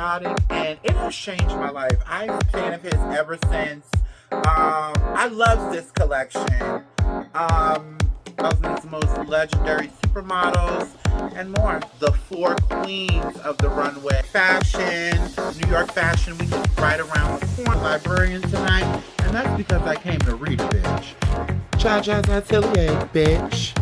patriotic, and it has changed my life. I'm a fan of his ever since. I love this collection. Of his most legendary supermodels and more. The four queens of the runway. Fashion, New York Fashion Week is right around the corner. Librarian tonight, and that's because I came to read a bitch. Jaja's Atelier, bitch.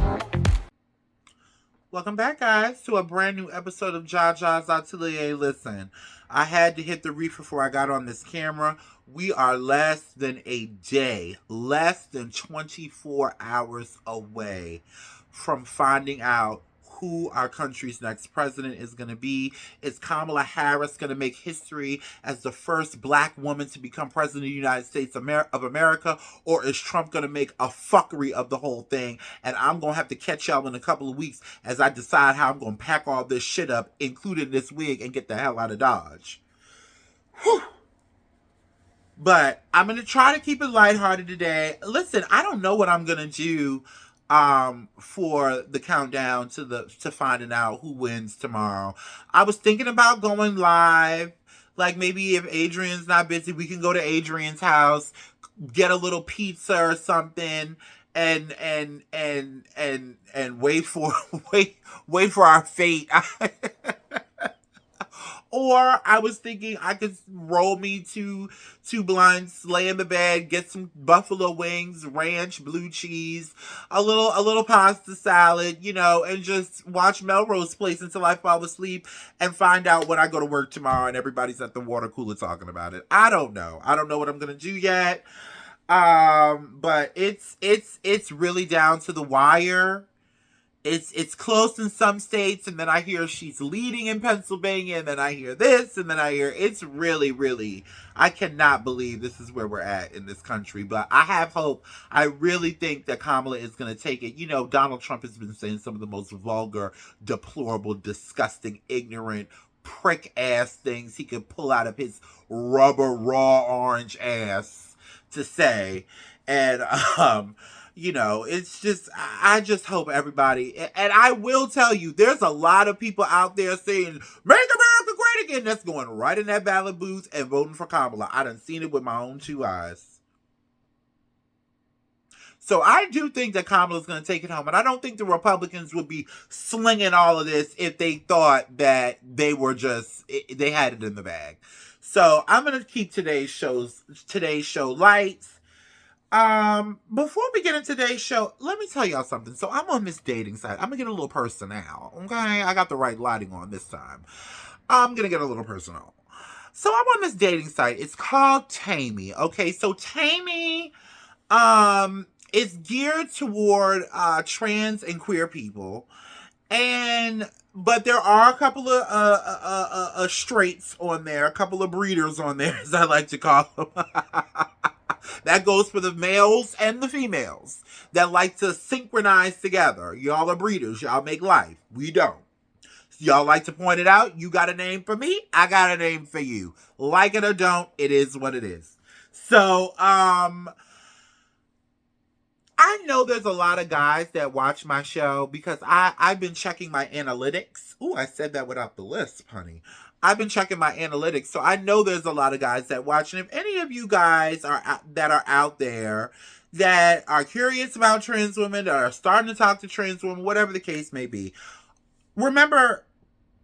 Welcome back, guys, to a brand new episode of Jaja's Atelier. Listen, I had to hit the reef before I got on this camera. We are less than a day, less than 24 hours away from finding out who our country's next president is going to be. Is Kamala Harris going to make history as the first black woman to become president of the United States of America? Or is Trump going to make a fuckery of the whole thing? And I'm going to have to catch y'all in a couple of weeks as I decide how I'm going to pack all this shit up, including this wig, and get the hell out of Dodge. Whew. But I'm going to try to keep it lighthearted today. Listen, I don't know what I'm going to do for the countdown to finding out who wins tomorrow. I was thinking about going live. Like, maybe if Adrian's not busy, we can go to Adrian's house, get a little pizza or something, and wait for our fate. Or I was thinking I could roll me two blinds, lay in the bed, get some buffalo wings, ranch, blue cheese, a little pasta salad, and just watch Melrose Place until I fall asleep and find out when I go to work tomorrow and everybody's at the water cooler talking about it. I don't know. I don't know what I'm gonna do yet. But it's really down to the wire. It's close in some states, and then I hear she's leading in Pennsylvania, and then I hear this, and then I hear it's really, really, I cannot believe this is where we're at in this country. But I have hope. I really think that Kamala is going to take it. Donald Trump has been saying some of the most vulgar, deplorable, disgusting, ignorant, prick-ass things he could pull out of his rubber, raw orange ass to say. And, it's just, I just hope everybody, and I will tell you, there's a lot of people out there saying, make America great again, that's going right in that ballot booth and voting for Kamala. I done seen it with my own two eyes. So I do think that Kamala's going to take it home, and I don't think the Republicans would be slinging all of this if they thought that they had it in the bag. So I'm going to keep today's show light. Before we get into today's show, let me tell y'all something. So I'm on this dating site. I'm gonna get a little personal, okay? I got the right lighting on this time. I'm gonna get a little personal. So I'm on this dating site. It's called Tammy, okay? So Tammy, is geared toward, trans and queer people. But there are a couple of, straights on there, a couple of breeders on there, as I like to call them. That goes for the males and the females that like to synchronize together. Y'all are breeders. Y'all make life. We don't. Y'all like to point it out. You got a name for me. I got a name for you. Like it or don't, it is what it is. So, I know there's a lot of guys that watch my show because I've been checking my analytics. Ooh, I said that without the lisp, honey. I've been checking my analytics, so I know there's a lot of guys that watch. And if any of you guys are out there that are curious about trans women, that are starting to talk to trans women, whatever the case may be, remember,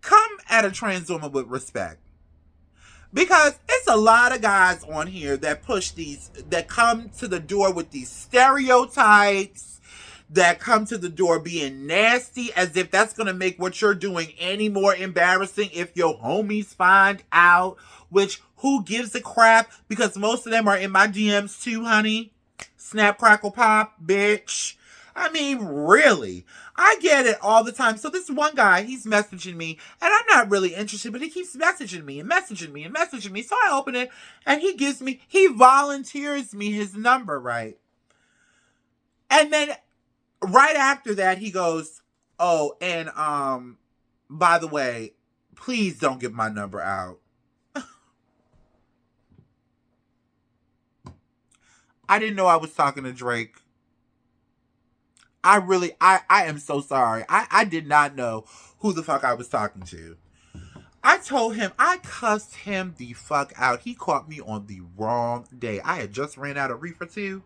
come at a trans woman with respect. Because it's a lot of guys on here that that come to the door with these stereotypes, that come to the door being nasty, as if that's going to make what you're doing any more embarrassing if your homies find out, which who gives a crap, because most of them are in my DMs too, honey. Snap, crackle, pop, bitch. I mean, really. I get it all the time. So this one guy, he's messaging me, and I'm not really interested, but he keeps messaging me and messaging me and messaging me. So I open it, and he volunteers me his number, right? And then right after that, he goes, oh, and by the way, please don't give my number out. I didn't know I was talking to Drake. I am so sorry. I did not know who the fuck I was talking to. I told him, I cussed him the fuck out. He caught me on the wrong day. I had just ran out of reefer too.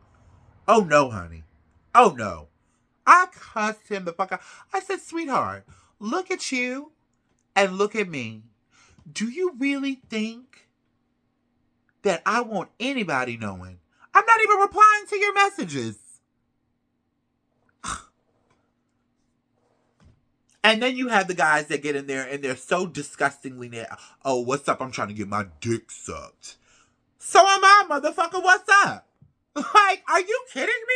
Oh no, honey. Oh no. I cussed him the fuck out. I said, sweetheart, look at you and look at me. Do you really think that I want anybody knowing? I'm not even replying to your messages. And then you have the guys that get in there and they're so disgustingly there. Oh, what's up? I'm trying to get my dick sucked. So am I, motherfucker. What's up? Like, are you kidding me?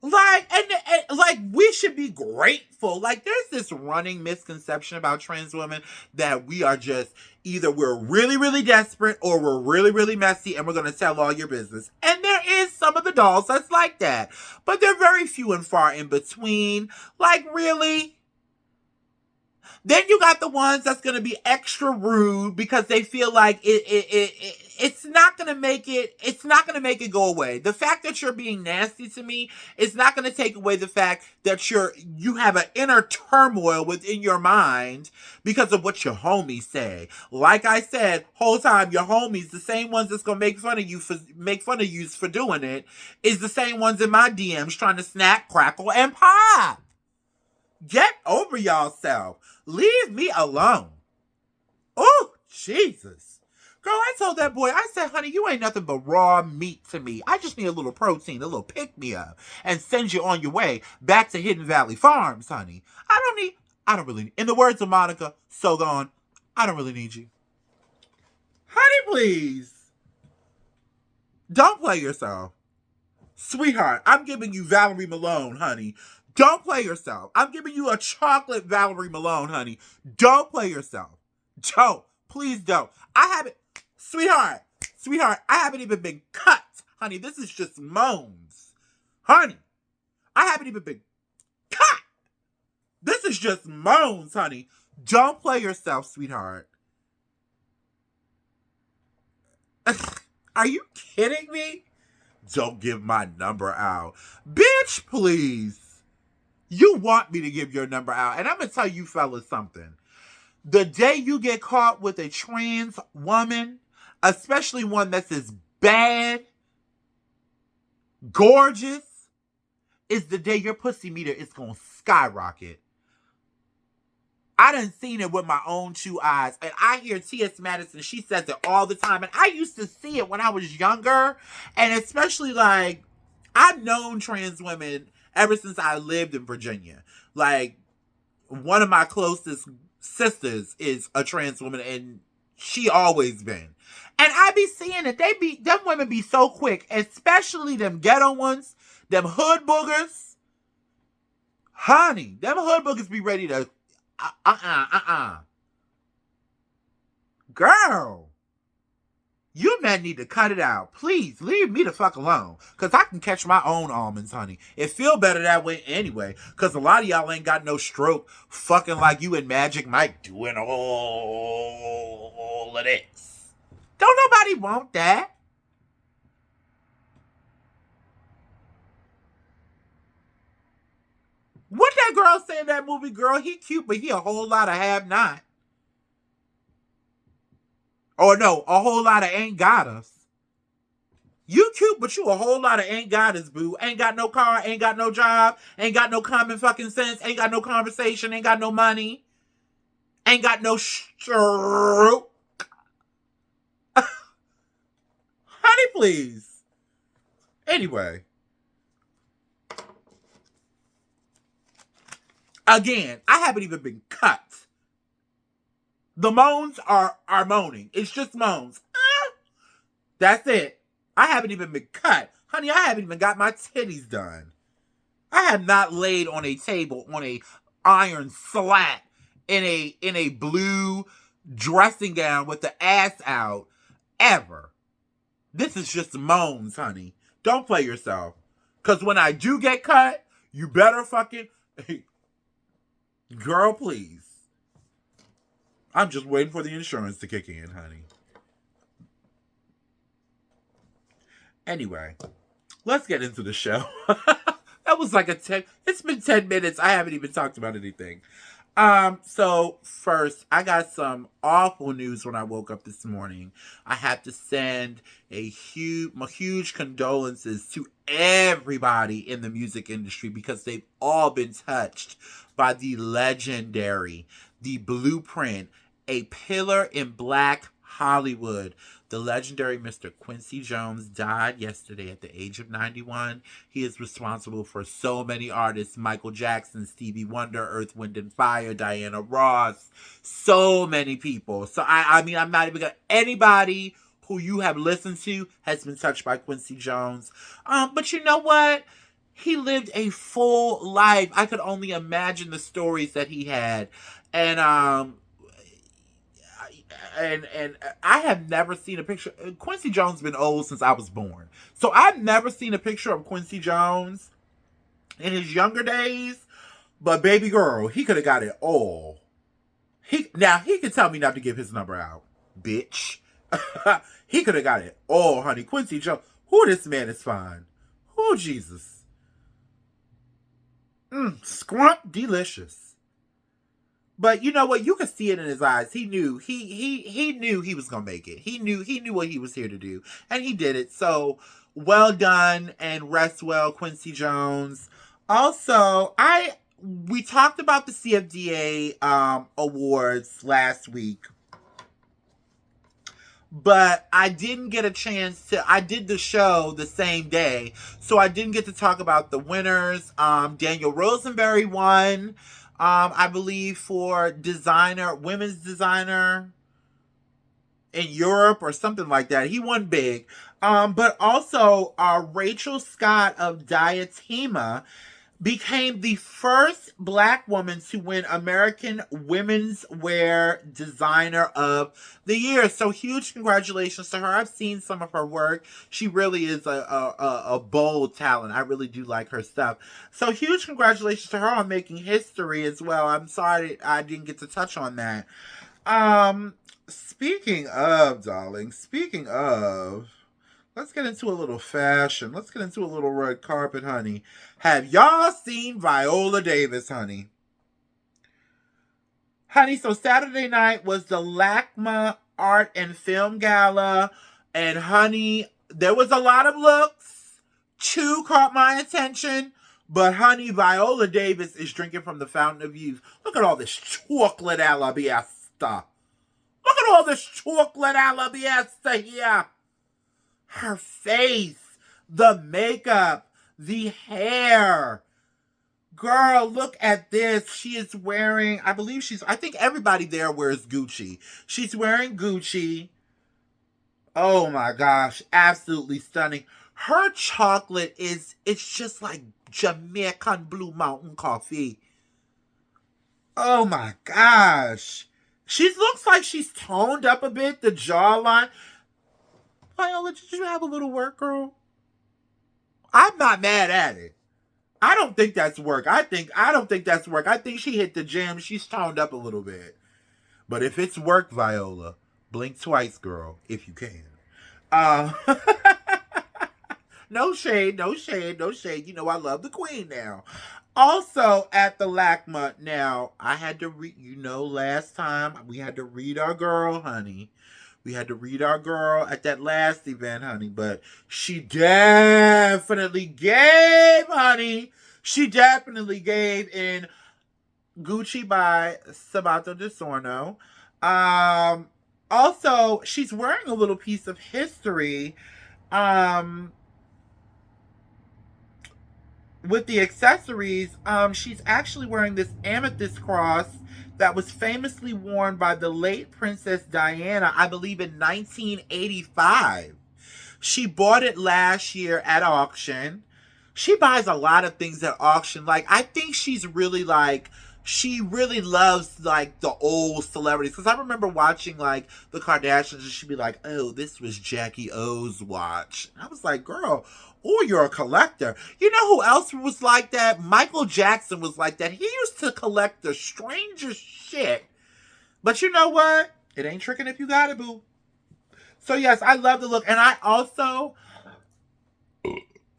Like, and like, we should be grateful. Like, there's this running misconception about trans women that we are just either we're really, really desperate or we're really, really messy and we're going to tell all your business. And there is some of the dolls that's like that. But they're very few and far in between. Like, really? Then you got the ones that's going to be extra rude because they feel like it's not going to make it go away. The fact that you're being nasty to me is not going to take away the fact that you have an inner turmoil within your mind because of what your homies say. Like I said, whole time your homies, the same ones that's going to make fun of you for doing it, is the same ones in my DMs trying to snap, crackle, and pop. Get over yourself. Leave me alone. Oh, Jesus. Girl, I told that boy, I said, honey, you ain't nothing but raw meat to me. I just need a little protein, a little pick-me-up, and send you on your way back to Hidden Valley Farms, honey. I don't really, in the words of Monica, so gone, I don't really need you. Honey, please. Don't play yourself. Sweetheart, I'm giving you Valerie Malone, honey. Don't play yourself. I'm giving you a chocolate Valerie Malone, honey. Don't play yourself. Don't. Please don't. Sweetheart, I haven't even been cut, honey. This is just moans. Honey, I haven't even been cut. This is just moans, honey. Don't play yourself, sweetheart. Are you kidding me? Don't give my number out. Bitch, please. You want me to give your number out. And I'm going to tell you fellas something. The day you get caught with a trans woman, especially one that's as bad, gorgeous, is the day your pussy meter is going to skyrocket. I done seen it with my own two eyes. And I hear T.S. Madison, she says it all the time. And I used to see it when I was younger. And especially like, I've known trans women ever since I lived in Virginia. Like, one of my closest sisters is a trans woman, and she always been. And I be seeing it. Them women be so quick, especially them ghetto ones, them hood boogers. Honey, them hood boogers be ready to, Girl. You men need to cut it out. Please, leave me the fuck alone. Because I can catch my own almonds, honey. It feel better that way anyway. Because a lot of y'all ain't got no stroke fucking like you and Magic Mike doing all of this. Don't nobody want that. What that girl say in that movie, girl? He cute, but he a whole lot of have-not. Or no, a whole lot of ain't got us. You cute, but you a whole lot of ain't got us, boo. Ain't got no car, ain't got no job, ain't got no common fucking sense, ain't got no conversation, ain't got no money, ain't got no stroke. Honey, please. Anyway. Again, I haven't even been cut. The moans are moaning. It's just moans. That's it. I haven't even been cut. Honey, I haven't even got my titties done. I have not laid on a table on a iron slat in a blue dressing gown with the ass out ever. This is just moans, honey. Don't play yourself. Because when I do get cut, you better fucking... Girl, please. I'm just waiting for the insurance to kick in, honey. Anyway, let's get into the show. That was like it's been 10 minutes. I haven't even talked about anything. So first, I got some awful news when I woke up this morning. I have to send huge condolences to everybody in the music industry because they've all been touched by the legendary, the blueprint, a pillar in Black Hollywood. The legendary Mr. Quincy Jones died yesterday at the age of 91. He is responsible for so many artists: Michael Jackson, Stevie Wonder, Earth, Wind and Fire, Diana Ross, so many people. So I mean, I'm not even gonna, anybody who you have listened to has been touched by Quincy Jones. But you know what? He lived a full life. I could only imagine the stories that he had. And and I have never seen a picture. Quincy Jones been old since I was born, so I've never seen a picture of Quincy Jones in his younger days. But baby girl, he could have got it all. He could tell me not to give his number out, bitch. He could have got it all, honey. Quincy Jones. Who, this man is fine. Oh, Jesus. Scrump delicious. But you know what? You could see it in his eyes. He knew. He knew he was gonna make it. He knew what he was here to do, and he did it. So well done, and rest well, Quincy Jones. Also, we talked about the CFDA awards last week, but I didn't get a chance to. I did the show the same day, so I didn't get to talk about the winners. Daniel Rosenberry won. I believe for women's designer in Europe or something like that. He won big. But also Rachel Scott of Diatima became the first Black woman to win American Women's Wear Designer of the Year. So huge congratulations to her. I've seen some of her work. She really is a bold talent. I really do like her stuff. So huge congratulations to her on making history as well. I'm sorry I didn't get to touch on that. Speaking of, darling, let's get into a little fashion. Let's get into a little red carpet, honey. Have y'all seen Viola Davis, honey? Honey, so Saturday night was the LACMA Art and Film Gala. And honey, there was a lot of looks. 2 caught my attention. But honey, Viola Davis is drinking from the fountain of youth. Look at all this chocolate alabiesta. Look at all this chocolate alabiesta here. Her face, the makeup, the hair. Girl, look at this. She is wearing, I think everybody there wears Gucci. She's wearing Gucci. Oh my gosh, absolutely stunning. Her chocolate it's just like Jamaican Blue Mountain coffee. Oh my gosh. She looks like she's toned up a bit, the jawline. Viola, did you have a little work, girl? I'm not mad at it. I don't think that's work. I don't think that's work. I think she hit the gym. She's toned up a little bit. But if it's work, Viola, blink twice, girl, if you can. No shade, no shade, no shade. You know I love the queen now. Also at the LACMA, now I had to read. Last time we had to read our girl, honey. We had to read our girl at that last event, honey. But she definitely gave, honey. She definitely gave in Gucci by Sabato De Sorno. Also, she's wearing a little piece of history. With the accessories, she's actually wearing this amethyst cross that was famously worn by the late Princess Diana, I believe in 1985. She bought it last year at auction. She buys a lot of things at auction. Like, I think she really loves like the old celebrities. Because I remember watching like the Kardashians and she'd be like, oh, this was Jackie O's watch. And I was like, girl, oh, you're a collector. You know who else was like that? Michael Jackson was like that. He used to collect the strangest shit. But you know what? It ain't tricking if you got it, boo. So yes, I love the look. And I also...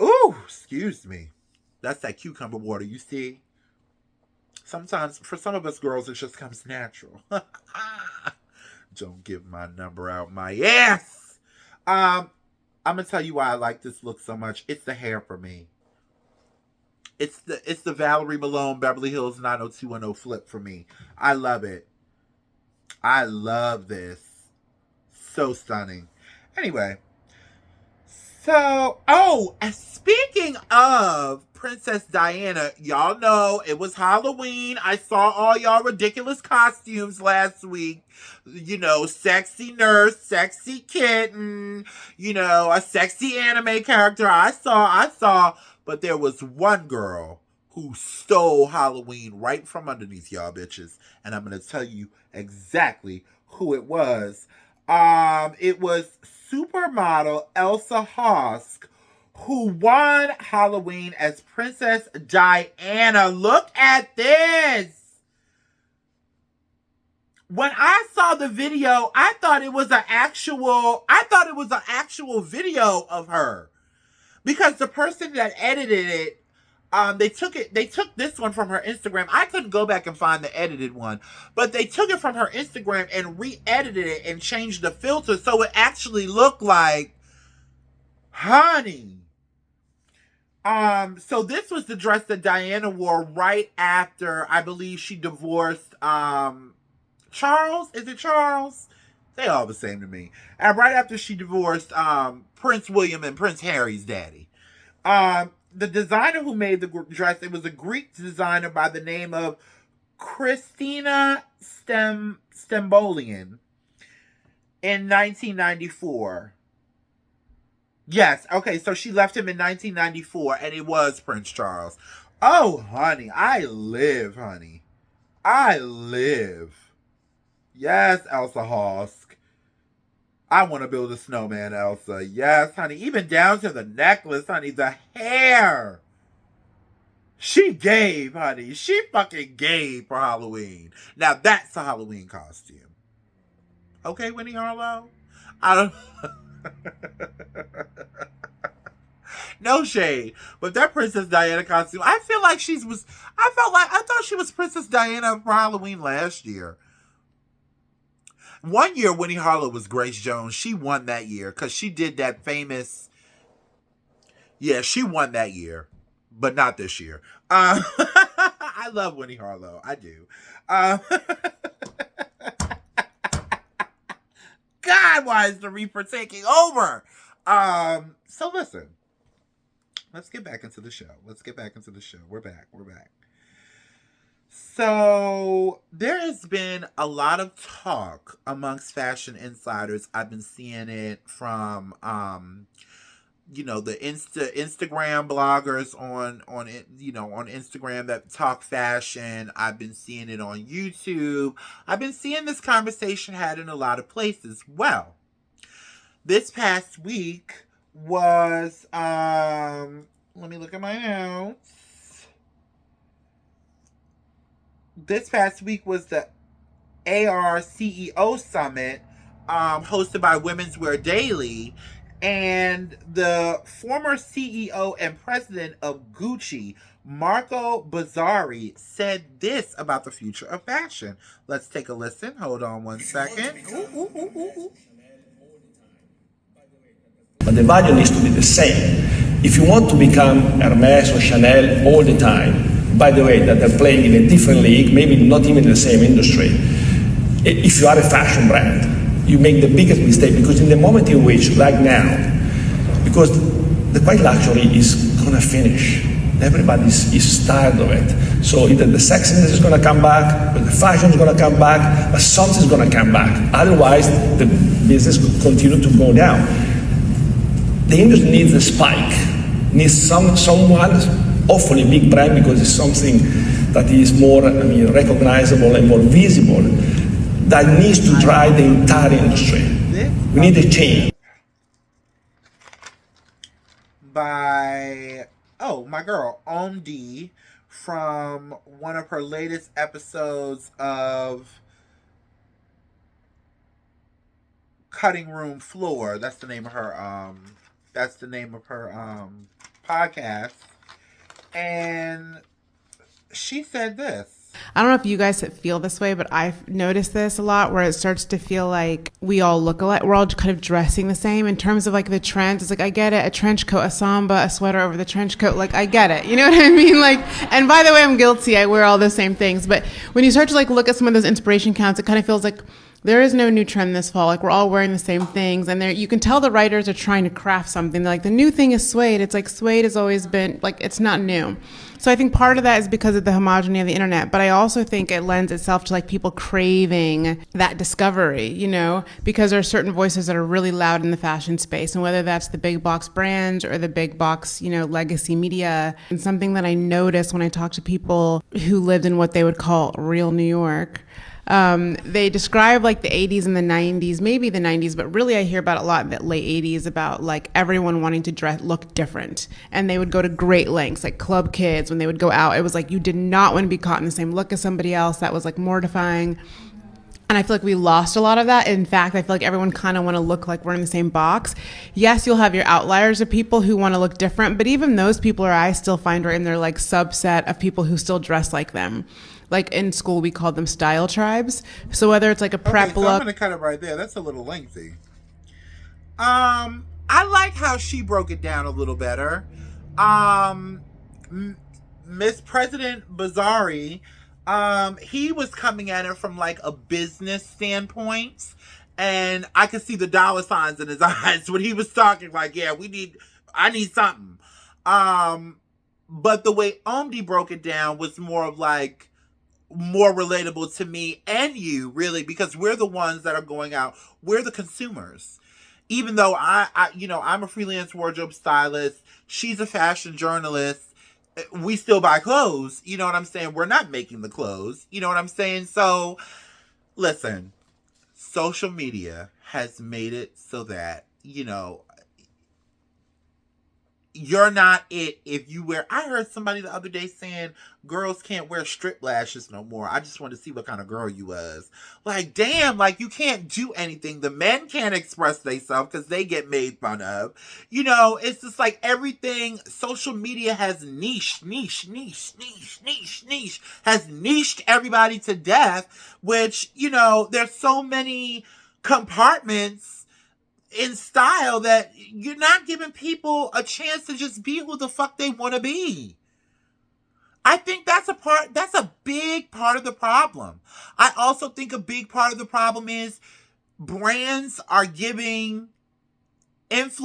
Ooh, excuse me. That's that cucumber water, you see? Sometimes, for some of us girls, it just comes natural. Don't give my number out my ass. I'm gonna tell you why I like this look so much. It's the hair for me. It's the Valerie Malone Beverly Hills 90210 flip for me. I love it. I love this. So stunning. Anyway, so, speaking of Princess Diana, y'all know it was Halloween. I saw all y'all ridiculous costumes last week. You know, sexy nurse, sexy kitten, a sexy anime character. I saw, but there was one girl who stole Halloween right from underneath y'all bitches. And I'm going to tell you exactly who it was. It was supermodel Elsa Hosk, who won Halloween as Princess Diana. Look at this. When I saw the video, I thought it was an actual video of her. Because the person that edited it, they took this one from her Instagram. I couldn't go back and find the edited one, but they took it from her Instagram and re-edited it and changed the filter so it actually looked like honey. So this was the dress that Diana wore right after, I believe, she divorced Charles. Is it Charles? They all the same to me. And right after she divorced Prince William and Prince Harry's daddy. The designer who made the dress, it was a Greek designer by the name of Christina Stembolian in 1994. Yes, okay, so she left him in 1994, and it was Prince Charles. Oh, honey, I live, honey. I live. Yes, Elsa Hosk. I want to build a snowman, Elsa. Yes, honey. Even down to the necklace, honey. The hair. She gave, honey. She fucking gave for Halloween. Now, that's a Halloween costume. Okay, Winnie Harlow? I don't... No shade. But that Princess Diana costume, I thought she was Princess Diana for Halloween last year. One year, Winnie Harlow was Grace Jones. She won that year because she did that famous... Yeah, she won that year, but not this year. I love Winnie Harlow. I do. God, why is the Reaper taking over? So listen. Let's get back into the show. We're back. So there has been a lot of talk amongst fashion insiders. I've been seeing it from the Instagram bloggers on Instagram that talk fashion. I've been seeing it on YouTube. I've been seeing this conversation had in a lot of places. Well, this past week was let me look at my notes. This past week was the AR CEO Summit, hosted by Women's Wear Daily, and the former CEO and president of Gucci, Marco Bizzarri, said this about the future of fashion. Let's take a listen. Hold on one second. But the value needs to be the same. If you want to become Hermes or Chanel all the time, by the way, that they're playing in a different league, maybe not even in the same industry, if you are a fashion brand, you make the biggest mistake, because in the moment in which, like now, because the quiet luxury is going to finish. Everybody is tired of it. So either the sexiness is going to come back, or the fashion is going to come back, but something's going to come back. Otherwise, the business will continue to go down. The industry needs a spike, needs someone, hopefully a big brand, because it's something that is more recognizable and more visible, that needs to drive the entire industry. We need a change. By my girl Omdi from one of her latest episodes of Cutting Room Floor. That's the name of her podcast. And she said this. I don't know if you guys feel this way, but I've noticed this a lot where it starts to feel like we all look alike. We're all kind of dressing the same in terms of like the trends. It's like, I get it. A trench coat, a samba, a sweater over the trench coat. Like, I get it. You know what I mean? Like, and by the way, I'm guilty. I wear all the same things. But when you start to like look at some of those inspiration counts, it kind of feels like there is no new trend this fall. Like, we're all wearing the same things. And there, you can tell the writers are trying to craft something. They're like, the new thing is suede. It's like suede has always been, like, it's not new. So I think part of that is because of the homogeneity of the internet, but I also think it lends itself to like people craving that discovery, you know, because there are certain voices that are really loud in the fashion space, and whether that's the big box brands or the big box, you know, legacy media. And something that I noticed when I talk to people who lived in what they would call real New York, they describe like the 80s and the 90s, maybe the 90s, but really I hear about a lot in the late 80s about like everyone wanting to look different. And they would go to great lengths, like club kids, when they would go out, it was like you did not want to be caught in the same look as somebody else. That was like mortifying. And I feel like we lost a lot of that. In fact, I feel like everyone kind of want to look like we're in the same box. Yes, you'll have your outliers of people who want to look different, but even those people I still find are in their like subset of people who still dress like them. Like in school, we called them style tribes. So whether it's like a prep look. I'm going to cut it right there. That's a little lengthy. I like how she broke it down a little better. Miss President Bazari, he was coming at it from like a business standpoint. And I could see the dollar signs in his eyes when he was talking like, yeah, I need something. But the way Omdi broke it down was more relatable to me and you, really, because we're the ones that are going out. We're the consumers. Even though I'm a freelance wardrobe stylist, she's a fashion journalist, we still buy clothes. You know what I'm saying? We're not making the clothes. You know what I'm saying? So, listen, social media has made it so that, you know, you're not it if you wear. I heard somebody the other day saying girls can't wear strip lashes no more. I just wanted to see what kind of girl you was. Like, damn, like you can't do anything. The men can't express themselves because they get made fun of. You know, it's just like everything. Social media has has niched everybody to death, which, you know, there's so many compartments in style that you're not giving people a chance to just be who the fuck they want to be. I think that's a big part of the problem. I also think a big part of the problem is brands are giving brands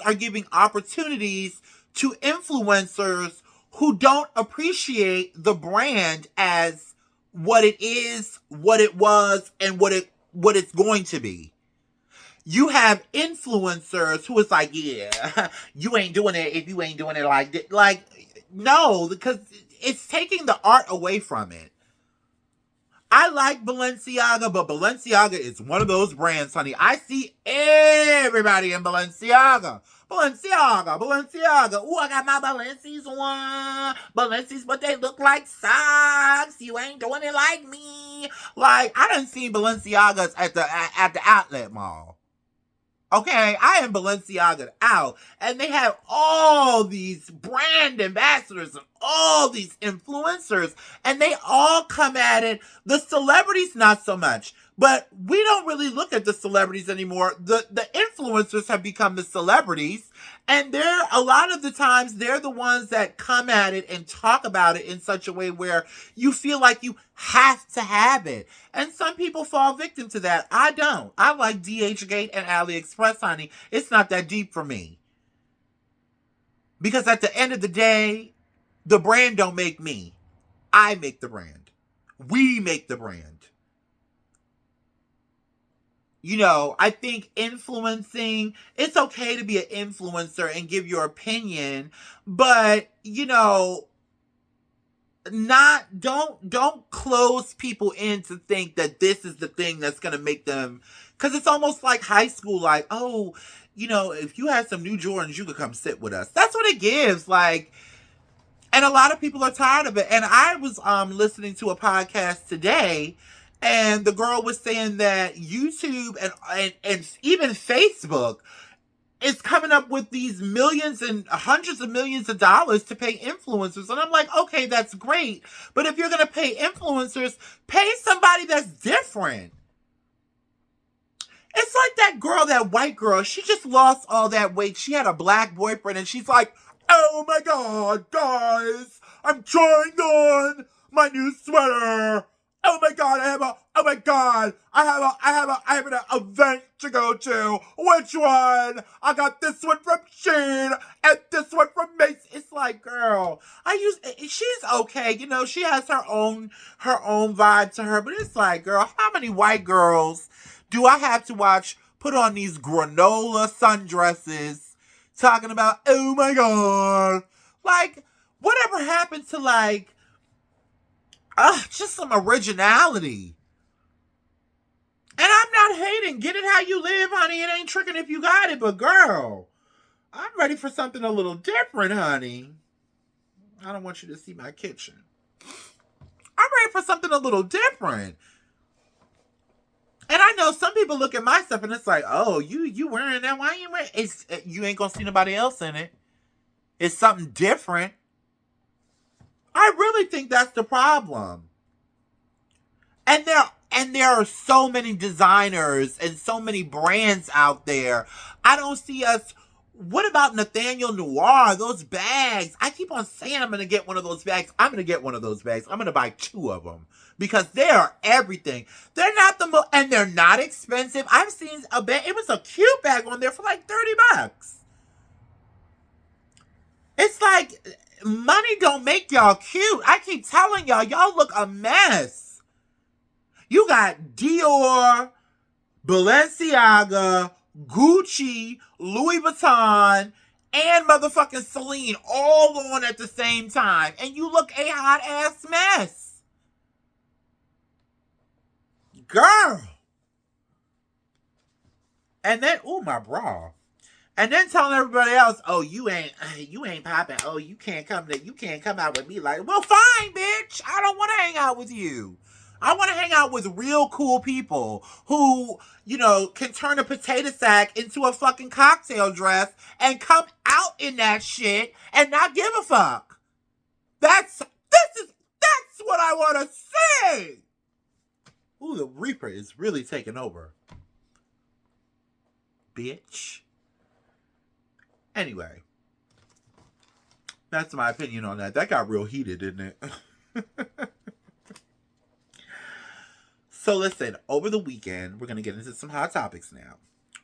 are giving opportunities to influencers who don't appreciate the brand as what it is, what it was, and what it's going to be. You have influencers who is like, yeah, you ain't doing it if you ain't doing it like that. Like, no, because it's taking the art away from it. I like Balenciaga, but Balenciaga is one of those brands, honey. I see everybody in Balenciaga. Balenciaga. Ooh, I got my Balenci's on. Balenci's, but they look like socks. You ain't doing it like me. Like, I done seen Balenciagas at the outlet mall. Okay, I am Balenciaga out, and they have all these brand ambassadors and all these influencers, and they all come at it. The celebrities, not so much, but we don't really look at the celebrities anymore. The influencers have become the celebrities, and they're a lot of the times they're the ones that come at it and talk about it in such a way where you feel like you have to have it. And some people fall victim to that. I don't. I like DHgate and AliExpress, honey. It's not that deep for me. Because at the end of the day, the brand don't make me. I make the brand. We make the brand. You know, I think influencing, it's okay to be an influencer and give your opinion, but, you know, don't close people in to think that this is the thing that's going to make them, because it's almost like high school, like, oh, you know, if you had some new Jordans, you could come sit with us. That's what it gives, like, and a lot of people are tired of it. And I was listening to a podcast today, and the girl was saying that YouTube and even Facebook is coming up with these millions and hundreds of millions of dollars to pay influencers. And I'm like, okay, that's great. But if you're going to pay influencers, pay somebody that's different. It's like that girl, that white girl. She just lost all that weight. She had a black boyfriend and she's like, oh my God, guys, I'm trying on my new sweater. Oh my God, I have an event to go to. Which one? I got this one from Sheen and this one from Megs. It's like, girl, she's okay. You know, she has her own vibe to her, but it's like, girl, how many white girls do I have to watch put on these granola sundresses talking about, oh my God, like, whatever happened to, like, just some originality? And I'm not hating. Get it how you live, honey. It ain't tricking if you got it. But girl, I'm ready for something a little different, honey. I don't want you to see my kitchen. I'm ready for something a little different. And I know some people look at my stuff and it's like, oh, you wearing that? Why you wearing it? You ain't gonna see nobody else in it. It's something different. I really think that's the problem. And there are so many designers and so many brands out there. I don't see us. What about Nathaniel Noir? Those bags. I keep on saying I'm going to get one of those bags. I'm going to get one of those bags. I'm going to buy 2 of them because they are everything. They're not and they're not expensive. I've seen a bag. It was a cute bag on there for like $30. It's like, money don't make y'all cute. I keep telling y'all look a mess. You got Dior, Balenciaga, Gucci, Louis Vuitton, and motherfucking Celine all on at the same time. And you look a hot ass mess. Girl. And then, ooh, my bra. And then telling everybody else, oh, you ain't popping. Oh, you can't come out with me. Like, well, fine, bitch. I don't want to hang out with you. I want to hang out with real cool people who, you know, can turn a potato sack into a fucking cocktail dress and come out in that shit and not give a fuck. That's what I want to say. Ooh, the Reaper is really taking over. Bitch. Anyway, that's my opinion on that. That got real heated, didn't it? So listen, over the weekend, we're going to get into some hot topics now.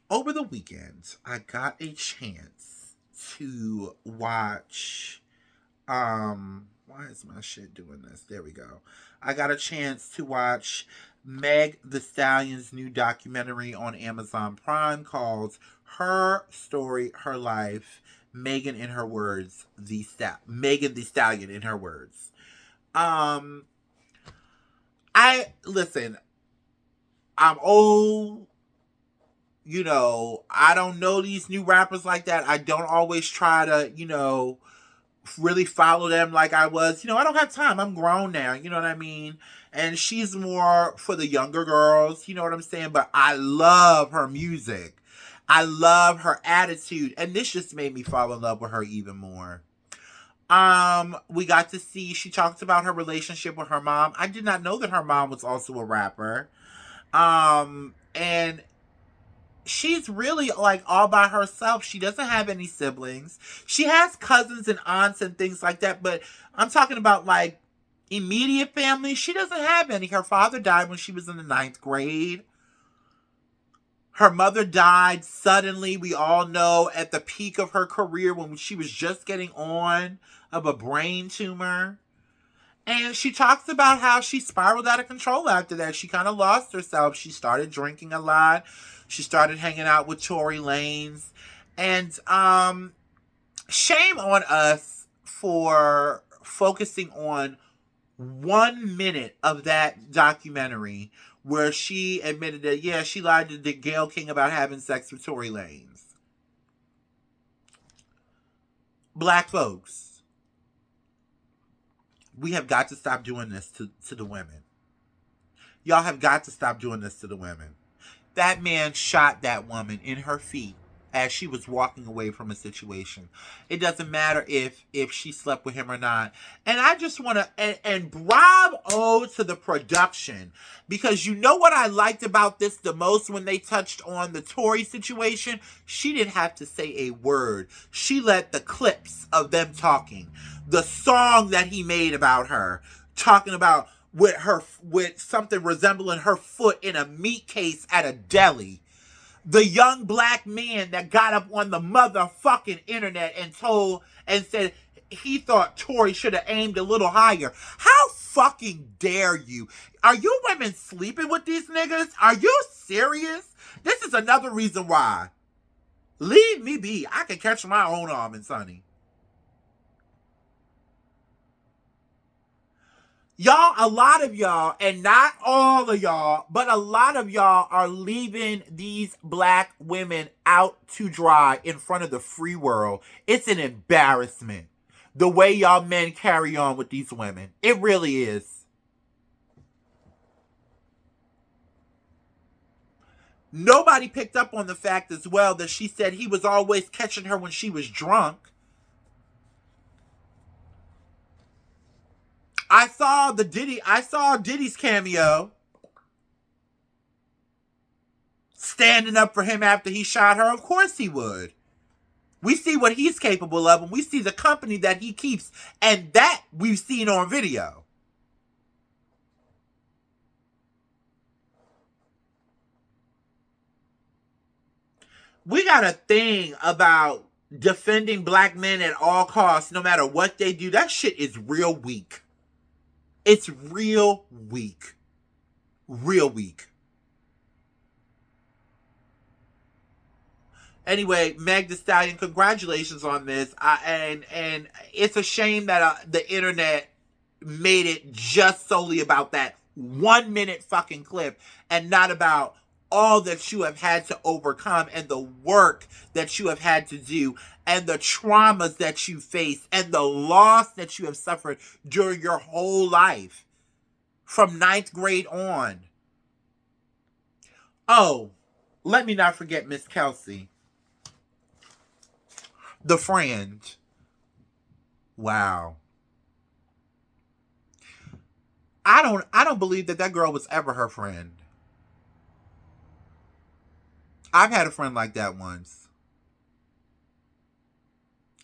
Over the weekend, I got a chance to watch, why is my shit doing this? There we go. I got a chance to watch Meg Thee Stallion's new documentary on Amazon Prime called Her Story, Her Life, Megan in Her Words, Megan Thee Stallion in Her Words. I'm old, you know, I don't know these new rappers like that. I don't always try to, you know, really follow them like I was. You know, I don't have time. I'm grown now, you know what I mean? And she's more for the younger girls, you know what I'm saying? But I love her music. I love her attitude. And this just made me fall in love with her even more. We got to see, she talked about her relationship with her mom. I did not know that her mom was also a rapper. And she's really like all by herself. She doesn't have any siblings. She has cousins and aunts and things like that, but I'm talking about like immediate family. She doesn't have any. Her father died when she was in the 9th grade. Her mother died suddenly, we all know, at the peak of her career when she was just getting on, of a brain tumor. And she talks about how she spiraled out of control after that. She kind of lost herself. She started drinking a lot. She started hanging out with Tory Lanez. And shame on us for focusing on 1 minute of that documentary where she admitted that, yeah, she lied to Gayle King about having sex with Tory Lanez. Black folks, we have got to stop doing this to the women. Y'all have got to stop doing this to the women. That man shot that woman in her feet as she was walking away from a situation. It doesn't matter if she slept with him or not. And I just want to and bravo to the production, because you know what I liked about this the most when they touched on the Tory situation? She didn't have to say a word. She let the clips of them talking, the song that he made about her, talking about with something resembling her foot in a meat case at a deli. The young black man that got up on the motherfucking internet and said he thought Tory should have aimed a little higher. How fucking dare you? Are you women sleeping with these niggas? Are you serious? This is another reason why. Leave me be. I can catch my own almonds, honey. Y'all, a lot of y'all, and not all of y'all, but a lot of y'all are leaving these black women out to dry in front of the free world. It's an embarrassment. The way y'all men carry on with these women. It really is. Nobody picked up on the fact as well that she said he was always catching her when she was drunk. I saw Diddy's cameo. Standing up for him after he shot her. Of course he would. We see what he's capable of, and we see the company that he keeps, and that we've seen on video. We got a thing about defending black men at all costs, no matter what they do. That shit is real weak. It's real weak. Real weak. Anyway, Meg Thee Stallion, congratulations on this. And it's a shame that the internet made it just solely about that 1 minute fucking clip and not about all that you have had to overcome and the work that you have had to do and the traumas that you face and the loss that you have suffered during your whole life from 9th grade on. Oh, let me not forget Miss Kelsey, the friend. Wow. I don't believe that girl was ever her friend. I've had a friend like that once.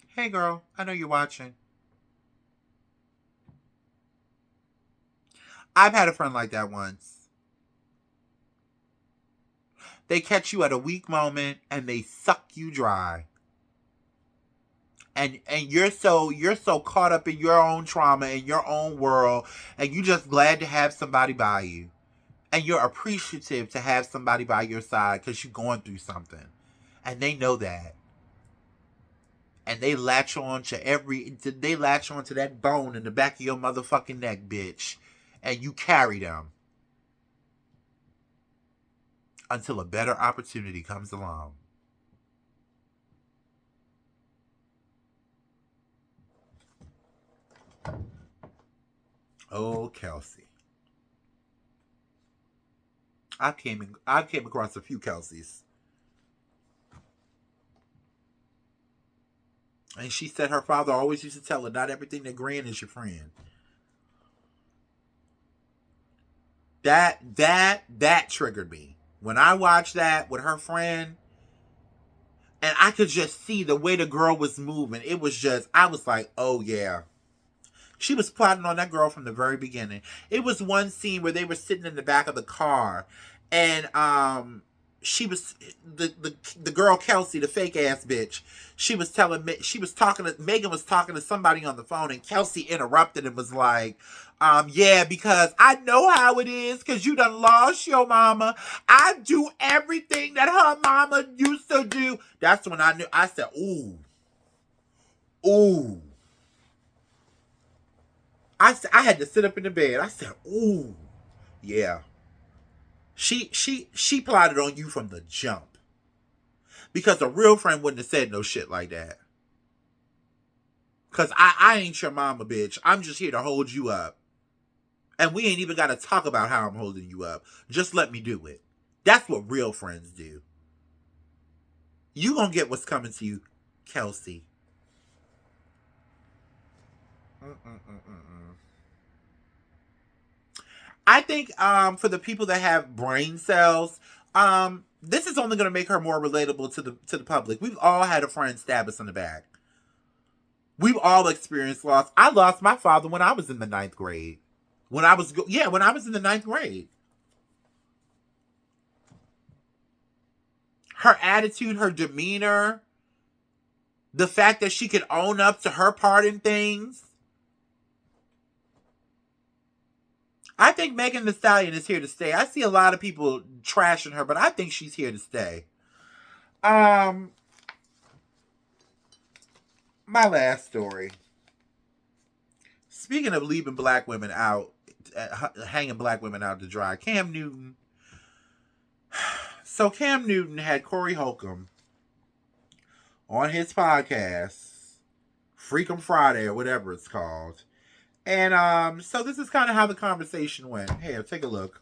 Hey girl, I know you're watching. I've had a friend like that once. They catch you at a weak moment and they suck you dry. And you're so caught up in your own trauma, in your own world, and you're just glad to have somebody by you. And you're appreciative to have somebody by your side because you're going through something. And they know that. And they latch on to that bone in the back of your motherfucking neck, bitch. And you carry them until a better opportunity comes along. Oh, Kelsey. I came across a few Kelseys. And she said her father always used to tell her, not everything that grin is your friend. That triggered me. When I watched that with her friend, and I could just see the way the girl was moving, it was just, I was like, oh yeah. She was plotting on that girl from the very beginning. It was one scene where they were sitting in the back of the car, and she was the girl Kelsey, the fake ass bitch. Megan was talking to somebody on the phone, and Kelsey interrupted and was like, yeah, because I know how it is, because you done lost your mama. I do everything that her mama used to do. That's when I knew. I said, ooh. I had to sit up in the bed. I said, ooh, yeah. She plotted on you from the jump. Because a real friend wouldn't have said no shit like that. Because I ain't your mama, bitch. I'm just here to hold you up. And we ain't even got to talk about how I'm holding you up. Just let me do it. That's what real friends do. You gonna get what's coming to you, Kelsey. I think for the people that have brain cells, this is only gonna make her more relatable to the public. We've all had a friend stab us in the back. We've all experienced loss. I lost my father when I was in the 9th grade. When I was in the 9th grade. Her attitude, her demeanor, the fact that she could own up to her part in things. I think Megan Thee Stallion is here to stay. I see a lot of people trashing her, but I think she's here to stay. My last story. Speaking of leaving black women out, hanging black women out to dry, Cam Newton. So Cam Newton had Corey Holcomb on his podcast, Freakum Friday or whatever it's called. And so this is kind of how the conversation went. Here, take a look.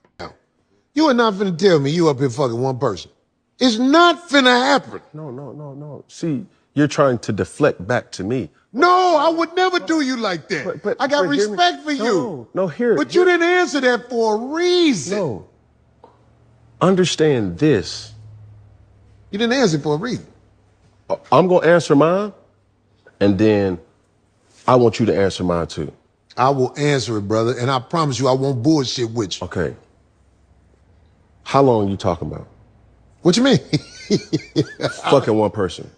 You are not finna tell me you up here fucking one person. It's not finna happen. No. See, you're trying to deflect back to me. No, I would never do you like that. But I got hear me. respect for you. No, hear. But you didn't answer that for a reason. No. Understand this. You didn't answer for a reason. I'm gonna answer mine, and then I want you to answer mine too. I will answer it, brother, and I promise you I won't bullshit with you. Okay. How long you talking about? What you mean? Fucking one person.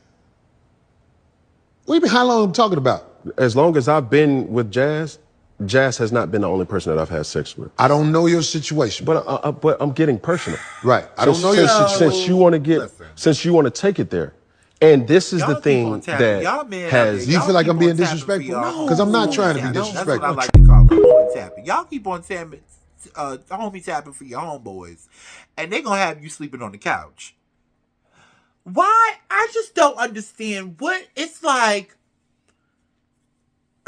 What do you mean how long I'm talking about? As long as I've been with Jazz, Jazz has not been the only person that I've had sex with. I don't know your situation. But I'm getting personal. Right. I don't know your situation. Since you want to take it there. And this is Y'all the thing that has. Do you feel like I'm being disrespectful? No, because I'm not trying to be disrespectful. That's what I like to call it, homie tapping. Y'all keep on homie tapping for your homeboys, and they gonna have you sleeping on the couch. Why? I just don't understand what it's like.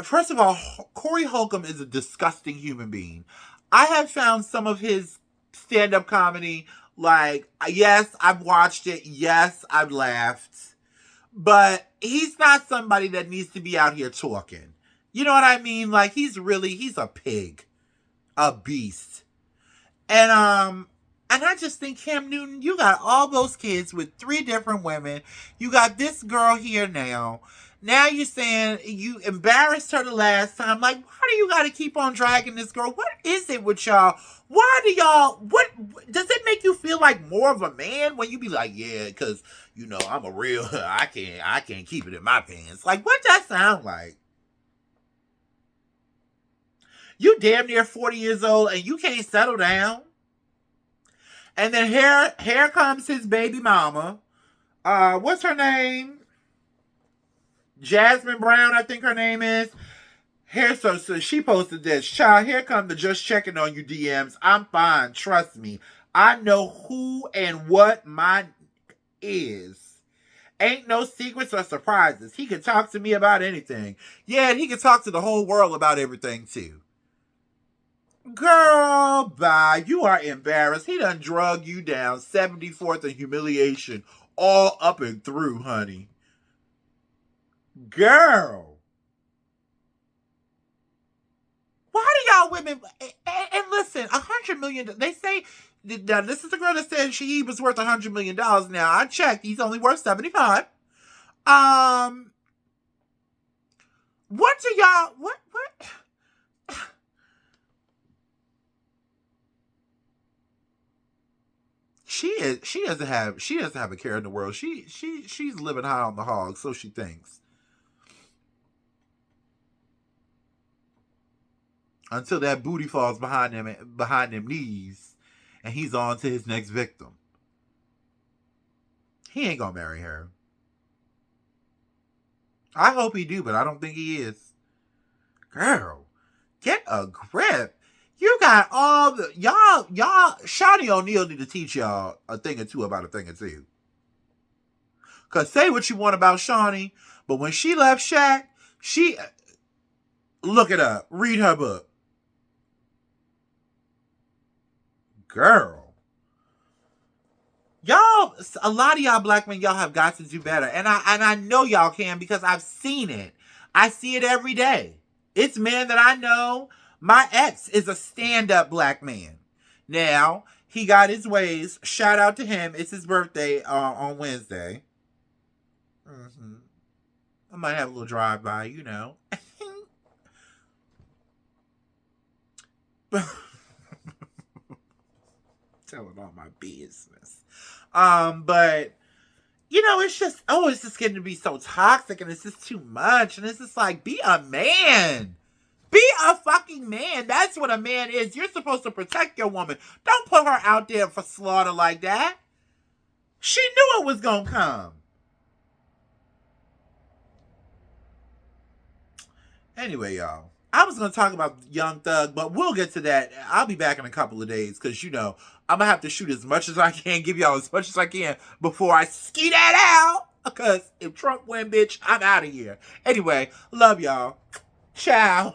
First of all, Corey Holcomb is a disgusting human being. I have found some of his stand-up comedy, like, yes, I've watched it. Yes, I've laughed. But he's not somebody that needs to be out here talking. You know what I mean? Like, he's a pig. A beast. And I just think, Cam Newton, you got all those kids with 3 different women. You got this girl here now. Now you're saying you embarrassed her the last time. Like, why do you got to keep on dragging this girl? What is it with y'all? Why do y'all, what, does it make you feel like more of a man when you be like, yeah, because, you know, I'm a real, I can't keep it in my pants. Like, what that sound like? You damn near 40 years old and you can't settle down. And then here comes his baby mama. What's her name? Jasmine Brown, I think her name is. Here, so she posted this. Child, here come the just checking on you DMs. I'm fine, trust me. I know who and what mine is. Ain't no secrets or surprises. He can talk to me about anything. Yeah, and he can talk to the whole world about everything too. Girl, bye. You are embarrassed. He done drug you down 74th in humiliation all up and through, honey. Girl. Why do y'all women, and listen, $100 million, they say, now this is the girl that said he was worth $100 million. Now I checked, he's only worth 75. What do y'all, what? She doesn't have a care in the world. She's living high on the hog, so she thinks. Until that booty falls behind them knees, and he's on to his next victim. He ain't gonna marry her. I hope he do, but I don't think he is. Girl, get a grip. You got all the y'all. Shawty O'Neal need to teach y'all a thing or two about a thing or two. Cause say what you want about Shawnee, but when she left Shaq, she look it up, read her book. Girl, y'all a lot of y'all black men, y'all have got to do better. And I know y'all can because I've seen it. I see it every day. It's men that I know. My ex is a stand-up black man. Now, he got his ways. Shout out to him. It's his birthday on Wednesday. I might have a little drive-by, you know. Telling all my business. But you know, it's just getting to be so toxic, and it's just too much. And it's just like, be a man. Be a fucking man. That's what a man is. You're supposed to protect your woman. Don't put her out there for slaughter like that. She knew it was gonna come. Anyway, y'all, I was going to talk about Young Thug, but we'll get to that. I'll be back in a couple of days because, you know, I'm going to have to shoot as much as I can, give y'all as much as I can before I ski that out. Because if Trump win, bitch, I'm out of here. Anyway, love y'all. Ciao.